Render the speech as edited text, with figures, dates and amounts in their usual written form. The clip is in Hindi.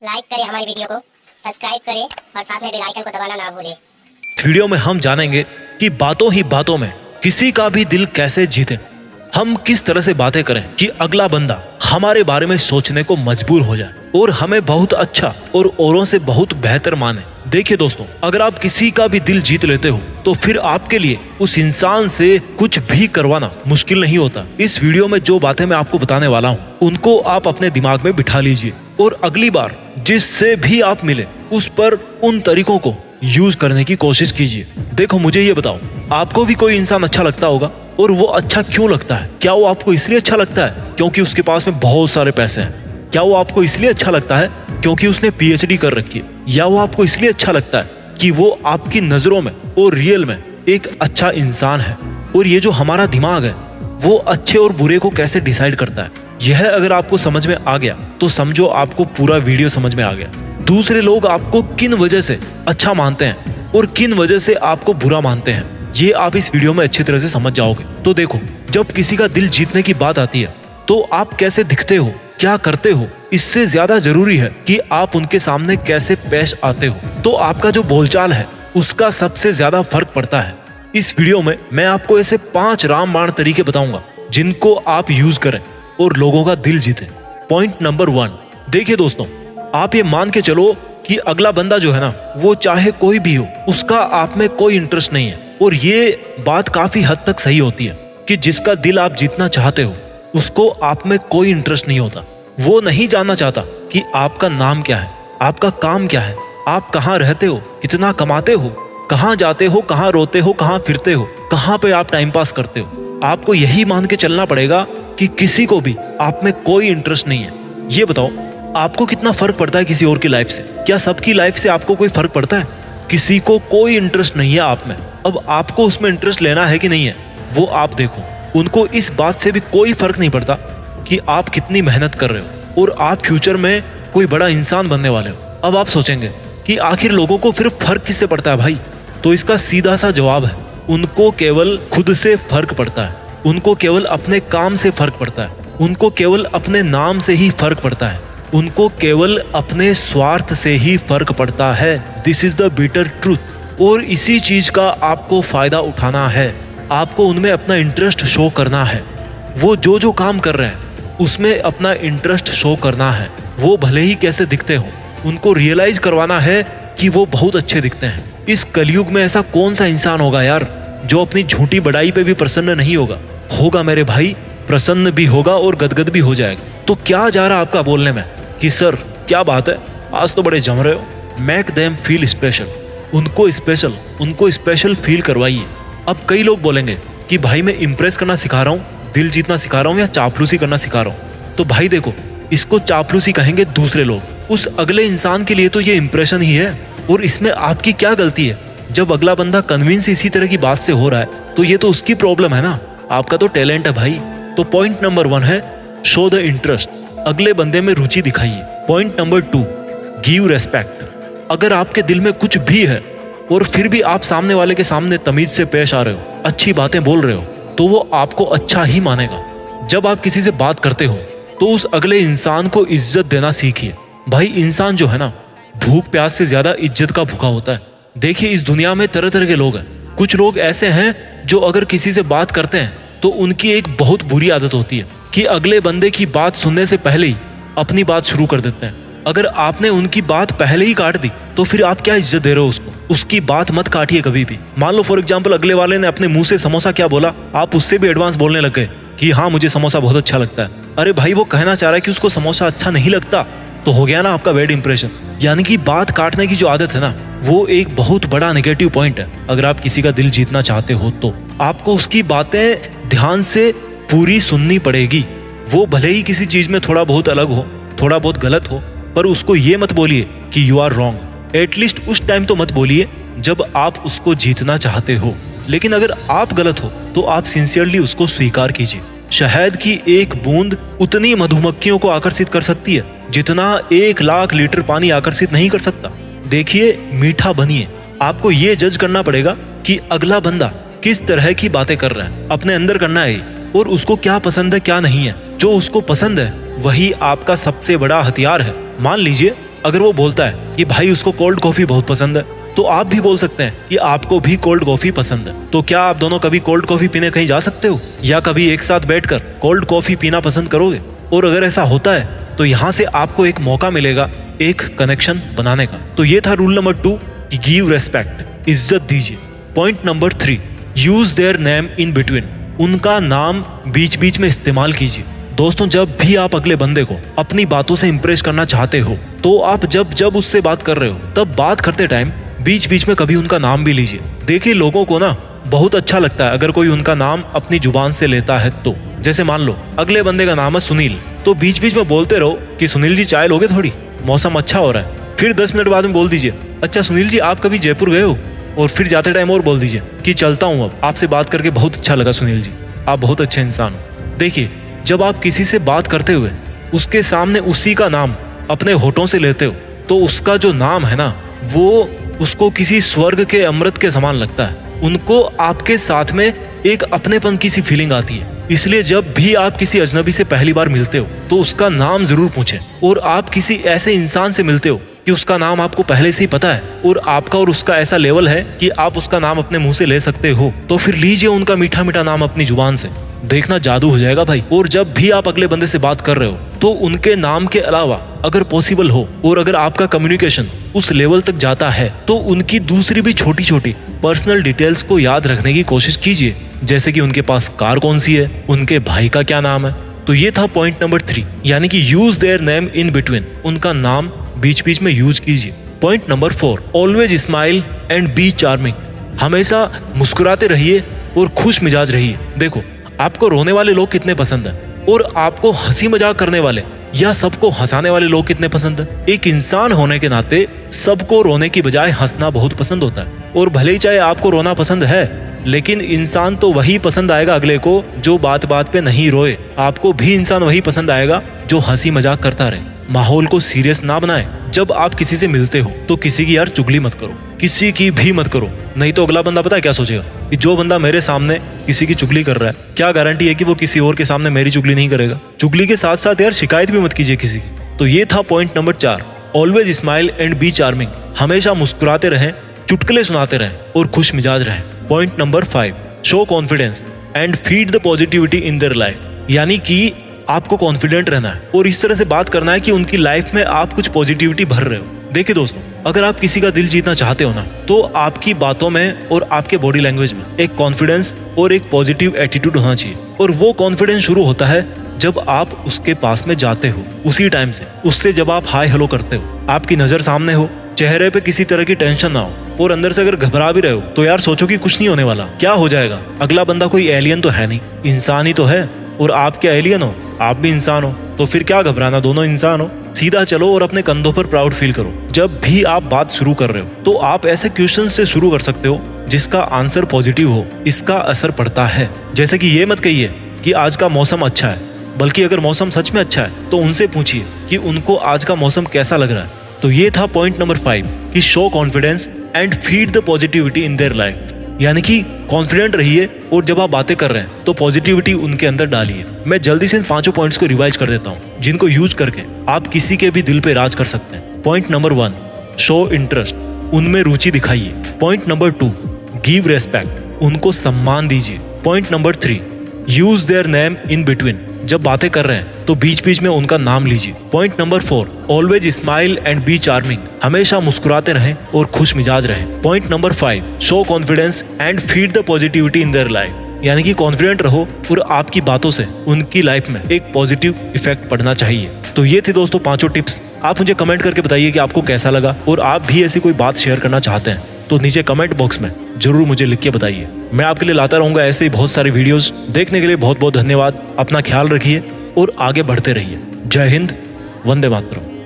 लाइक करें हमारी वीडियो को, सब्सक्राइब करें और साथ में बेल आइकन को दबाना ना भूलें। वीडियो में हम जानेंगे कि बातों ही बातों में किसी का भी दिल कैसे जीते। हम किस तरह से बातें करें कि अगला बंदा हमारे बारे में सोचने को मजबूर हो जाए और हमें बहुत अच्छा और औरों से बहुत बेहतर माने। देखिए दोस्तों, अगर आप किसी का भी दिल जीत लेते हो तो फिर आपके लिए उस इंसान से कुछ भी करवाना मुश्किल नहीं होता। इस वीडियो में जो बातें मैं आपको बताने वाला हूँ उनको आप अपने दिमाग में बिठा लीजिए और अगली बार जिससे भी आप मिले उस पर उन तरीकों को यूज करने की कोशिश कीजिए। देखो, मुझे ये बताओ, आपको भी कोई इंसान अच्छा लगता होगा और वो अच्छा क्यों लगता है? क्या वो आपको इसलिए अच्छा लगता है क्योंकि उसके पास में बहुत सारे पैसे हैं? क्या वो आपको इसलिए अच्छा लगता है क्योंकि उसने पीएचडी कर रखी है? या वो आपको इसलिए अच्छा लगता है कि वो आपकी नजरों में और रियल में एक अच्छा इंसान है? और ये जो हमारा दिमाग है वो अच्छे और बुरे को कैसे डिसाइड करता है, यह अगर आपको समझ में आ गया तो समझो आपको पूरा वीडियो समझ में आ गया। दूसरे लोग आपको किन वजह से अच्छा मानते हैं और किन वजह से आपको बुरा मानते हैं, ये आप इस वीडियो में अच्छी तरह से समझ जाओगे। तो देखो, जब किसी का दिल जीतने की बात आती है तो आप कैसे दिखते हो, क्या करते हो, इससे ज्यादा जरूरी है कि आप उनके सामने कैसे पेश आते हो। तो आपका जो बोलचाल है उसका सबसे ज्यादा फर्क पड़ता है। इस वीडियो में मैं आपको ऐसे 5 रामबाण तरीके बताऊंगा जिनको आप यूज करें और लोगों का दिल जीते। पॉइंट नंबर 1, देखिए दोस्तों, आप ये मान के चलो कि अगला बंदा जो है ना, वो चाहे कोई भी हो, उसका आप में कोई इंटरेस्ट नहीं है। और ये बात काफी हद तक सही होती है कि जिसका दिल आप जीतना चाहते हो उसको आप में कोई इंटरेस्ट नहीं होता। वो नहीं जानना चाहता कि आपका नाम क्या है, आपका काम क्या है, आप कहाँ रहते हो, कितना कमाते हो, कहाँ जाते हो, कहाँ रोते हो, कहाँ फिरते हो, कहाँ पे आप टाइम पास करते हो। आपको यही मान के चलना पड़ेगा कि किसी को भी आप में कोई इंटरेस्ट नहीं है। ये बताओ, आपको कितना फर्क पड़ता है किसी और की लाइफ से? क्या सबकी लाइफ से आपको कोई फर्क पड़ता है? किसी को कोई इंटरेस्ट नहीं है आप में। अब आपको उसमें इंटरेस्ट लेना है कि नहीं है वो आप देखो। उनको इस बात से भी कोई फर्क नहीं पड़ता कि आप कितनी मेहनत कर रहे हो और आप फ्यूचर में कोई बड़ा इंसान बनने वाले हो। अब आप सोचेंगे कि आखिर लोगों को फिर फर्क किससे पड़ता है भाई? तो इसका सीधा सा जवाब है, उनको केवल खुद से फर्क पड़ता है, उनको केवल अपने काम से फर्क पड़ता है, उनको केवल अपने नाम से ही फर्क पड़ता है, उनको केवल अपने स्वार्थ से ही फर्क पड़ता है। This is the bitter truth. और इसी चीज का आपको फायदा उठाना है, आपको उनमें अपना इंटरेस्ट शो करना है। वो जो जो काम कर रहे हैं उसमें अपना इंटरेस्ट शो करना है। वो भले ही कैसे दिखते हो, उनको रियलाइज करवाना है कि वो बहुत अच्छे दिखते हैं। इस कलयुग में ऐसा कौन सा इंसान होगा यार जो अपनी झूठी बड़ाई पे भी प्रसन्न नहीं होगा? होगा मेरे भाई, प्रसन्न भी होगा और गदगद भी हो जाएगा। तो क्या जा रहा आपका बोलने में कि सर क्या बात है, आज तो बड़े जम रहे हो। मेक देम फील स्पेशल, उनको स्पेशल फील करवाइए। अब कई लोग बोलेंगे कि भाई मैं इंप्रेस करना सिखा रहा हूँ, दिल जीतना सिखा रहा हूँ या चापलूसी करना सिखा रहा हूँ। तो भाई देखो, इसको चापलूसी कहेंगे दूसरे लोग, उस अगले इंसान के लिए तो ये इंप्रेशन ही है। और इसमें आपकी क्या गलती है? जब अगला बंदा कन्विंस इसी तरह की बात से हो रहा है तो ये तो उसकी प्रॉब्लम है ना, आपका तो टैलेंट है भाई। तो पॉइंट नंबर 1 है शो द इंटरेस्ट, अगले बंदे में रुचि दिखाइए। Point number 2, give respect. अगर आपके दिल में कुछ भी है और फिर भी आप सामने वाले के सामने तमीज से पेश आ रहे हो, अच्छी बातें बोल रहे हो, तो वो आपको अच्छा ही मानेगा। जब आप किसी से बात करते हो तो उस अगले इंसान को इज्जत देना सीखिए। भाई इंसान जो है ना, भूख प्यास से ज्यादा इज्जत का भूखा होता है। देखिए, इस दुनिया में तरह तरह के लोग हैं। कुछ लोग ऐसे हैं जो अगर किसी से बात करते हैं तो उनकी एक बहुत बुरी आदत होती है कि अगले बंदे की बात सुनने से पहले ही अपनी बात शुरू कर देते हैं। अगर आपने उनकी बात पहले ही काट दी तो फिर आप क्या इज्जत दे रहे हो उसको? उसकी बात मत काटिए कभी भी। मान लो फॉर एग्जांपल अगले वाले ने अपने मुंह से समोसा क्या बोला, आप उससे भी एडवांस बोलने लग गए कि हाँ मुझे समोसा बहुत अच्छा लगता है। अरे भाई, वो कहना चाह रहा है कि उसको समोसा अच्छा नहीं लगता, तो हो गया ना आपका बैड इंप्रेशन। यानी कि बात काटने की जो आदत है ना, वो एक बहुत बड़ा नेगेटिव पॉइंट है। अगर आप किसी का दिल जीतना चाहते हो तो आपको उसकी बातें ध्यान से पूरी सुननी पड़ेगी। वो भले ही किसी चीज में थोड़ा बहुत अलग हो, थोड़ा बहुत गलत हो, पर उसको ये मत बोलिए कि यू आर रॉन्ग। एटलीस्ट उस टाइम तो मत बोलिए जब आप उसको जीतना चाहते हो। लेकिन अगर आप गलत हो तो आप सिंसियरली उसको स्वीकार कीजिए। शहद की एक बूंद उतनी मधुमक्खियों को आकर्षित कर सकती है जितना 1 लाख लीटर पानी आकर्षित नहीं कर सकता। देखिए, मीठा बनिए। आपको ये जज करना पड़ेगा कि अगला बंदा किस तरह की बातें कर रहा है, अपने अंदर करना है और उसको क्या पसंद है क्या नहीं है। जो उसको पसंद है वही आपका सबसे बड़ा हथियार है। मान लीजिए अगर वो बोलता है कि भाई उसको कोल्ड कॉफी बहुत पसंद है, तो आप भी बोल सकते हैं कि आपको भी कोल्ड कॉफी पसंद है। तो क्या आप दोनों कभी कोल्ड कॉफी पीने कहीं जा सकते हो, या कभी एक साथ बैठकर कोल्ड कॉफी पीना पसंद करोगे? और अगर ऐसा होता है तो यहाँ से आपको एक मौका मिलेगा एक कनेक्शन बनाने का। तो ये था रूल नंबर 2 कि गिव रेस्पेक्ट, इज्जत दीजिए। Point number 3, use their name in between, उनका नाम बीच बीच में इस्तेमाल कीजिए। दोस्तों, जब भी आप अगले बंदे को अपनी बातों से इंप्रेस करना चाहते हो, तो आप जब उससे बात कर रहे हो, तब बात करते टाइम बीच बीच में कभी उनका नाम भी लीजिए। देखिए, लोगों को ना बहुत अच्छा लगता है अगर कोई उनका नाम अपनी जुबान से लेता है तो। जैसे मान लो अगले बंदे का नाम है सुनील, तो बीच बीच में बोलते रहो कि सुनील जी चाय लोगे थोड़ी, मौसम अच्छा हो रहा है। फिर 10 मिनट बाद में बोल दीजिए, अच्छा सुनील जी आप कभी जयपुर गए हो? और फिर जाते टाइम और बोल दीजिए कि चलता हूँ, अब आपसे बात करके बहुत अच्छा लगा सुनील जी, आप बहुत अच्छे इंसान हो। देखिए, जब आप किसी से बात करते हुए उसके सामने उसी का नाम अपने होठों से लेते हो, तो उसका जो नाम है ना, वो उसको किसी स्वर्ग के अमृत के समान लगता है। उनको आपके साथ में एक अपनेपन की सी फीलिंग आती है। इसलिए जब भी आप किसी अजनबी से पहली बार मिलते हो, तो उसका नाम जरूर पूछें। और आप किसी ऐसे इंसान से मिलते हो कि उसका नाम आपको पहले से ही पता है, और आपका और उसका ऐसा लेवल है कि आप उसका नाम अपने मुंह से ले सकते हो, तो फिर लीजिए उनका मीठा मीठा नाम अपनी जुबान से। देखना जादू हो जाएगा भाई। और जब भी आप अगले बंदे से बात कर रहे हो, तो उनके नाम के अलावा अगर पॉसिबल हो और अगर आपका कम्युनिकेशन उस लेवल तक जाता है, तो उनकी दूसरी भी छोटी छोटी पर्सनल डिटेल्स को याद रखने की कोशिश कीजिए। जैसे कि उनके पास कार कौन सी है, उनके भाई का क्या नाम है। तो ये था पॉइंट नंबर 3, यानी कि use their name in between, उनका नाम बीच बीच में यूज कीजिए। Point number 4, always smile and be charming, हमेशा मुस्कुराते रहिए और खुश मिजाज रहिए। देखो, आपको रोने वाले लोग कितने पसंद हैं, और आपको हंसी मजाक करने वाले या सबको हंसाने वाले लोग कितने पसंद हैं। एक इंसान होने के नाते सबको रोने की बजाय हंसना बहुत पसंद होता है। और भले ही चाहे आपको रोना पसंद है, लेकिन इंसान तो वही पसंद आएगा अगले को जो बात बात पे नहीं रोए। आपको भी इंसान वही पसंद आएगा जो हंसी मजाक करता रहे। माहौल को सीरियस ना बनाए। जब आप किसी से मिलते हो तो किसी की यार चुगली मत करो, किसी की भी मत करो, नहीं तो अगला बंदा पता है क्या सोचेगा कि जो बंदा मेरे सामने किसी की चुगली कर रहा है, क्या गारंटी है कि वो किसी और के सामने मेरी चुगली नहीं करेगा। चुगली के साथ साथ यार शिकायत भी मत कीजिए किसी की। तो ये था point number 4, always smile and be charming, हमेशा मुस्कुराते रहें, चुटकुले सुनाते रहें और खुश मिजाज रहें। Point number 5, show confidence and feed the positivity in their life, यानी कि आपको कॉन्फिडेंट रहना है और इस तरह से बात करना है कि उनकी लाइफ में आप कुछ पॉजिटिविटी भर रहे हो। देखिए दोस्तों, अगर आप किसी का दिल जीतना चाहते हो ना, तो आपकी बातों में और आपके बॉडी लैंग्वेज में एक कॉन्फिडेंस और एक पॉजिटिव एटीट्यूड होना चाहिए। और वो कॉन्फिडेंस शुरू होता है जब आप उसके पास में जाते हो, उसी टाइम से उससे जब आप हाय हेलो करते हो, आपकी नजर सामने हो, चेहरे पे किसी तरह की टेंशन ना हो, और अंदर से अगर घबरा भी रहे हो तो यार सोचो कि कुछ नहीं होने वाला, क्या हो जाएगा। अगला बंदा कोई एलियन तो है नहीं, इंसान ही तो है। और आप क्या एलियन हो, आप भी इंसान हो, तो फिर क्या घबराना, दोनों इंसान हो। सीधा चलो और अपने कंधों पर प्राउड फील करो। जब भी आप बात शुरू कर रहे हो, तो आप ऐसे क्वेश्चन से शुरू कर सकते हो जिसका आंसर पॉजिटिव हो, इसका असर पड़ता है। जैसे कि ये मत कहिए कि आज का मौसम अच्छा है, बल्कि अगर मौसम सच में अच्छा है तो उनसे पूछिए कि उनको आज का मौसम कैसा लग रहा है। तो ये था पॉइंट नंबर 5 कि show confidence and feed the positivity in their life, यानी कि कॉन्फिडेंट रहिए और जब आप बातें कर रहे हैं तो पॉजिटिविटी उनके अंदर डालिए। मैं जल्दी से इन 5 पॉइंट्स को रिवाइज कर देता हूँ, जिनको यूज करके आप किसी के भी दिल पे राज कर सकते हैं। पॉइंट नंबर 1, शो इंटरेस्ट, उनमें रुचि दिखाइए। पॉइंट नंबर 2, गिव रेस्पेक्ट, उनको सम्मान दीजिए। Point number 3, use their name in between, जब बातें कर रहे हैं तो बीच बीच में उनका नाम लीजिए। Point number 4, always smile and be charming, हमेशा मुस्कुराते रहें और खुश मिजाज रहें। Point number 5, show confidence and feed the positivity in their life, यानी कि कॉन्फिडेंट रहो और आपकी बातों से उनकी लाइफ में एक पॉजिटिव इफेक्ट पड़ना चाहिए। तो ये थी दोस्तों 5 टिप्स। आप मुझे कमेंट करके बताइए कि आपको कैसा लगा, और आप भी ऐसी कोई बात शेयर करना चाहते हैं तो नीचे कमेंट बॉक्स में जरूर मुझे लिख के बताइए। मैं आपके लिए लाता रहूंगा ऐसे ही बहुत सारी वीडियोस। देखने के लिए बहुत बहुत धन्यवाद। अपना ख्याल रखिए और आगे बढ़ते रहिए। जय हिंद, वंदे मातरम।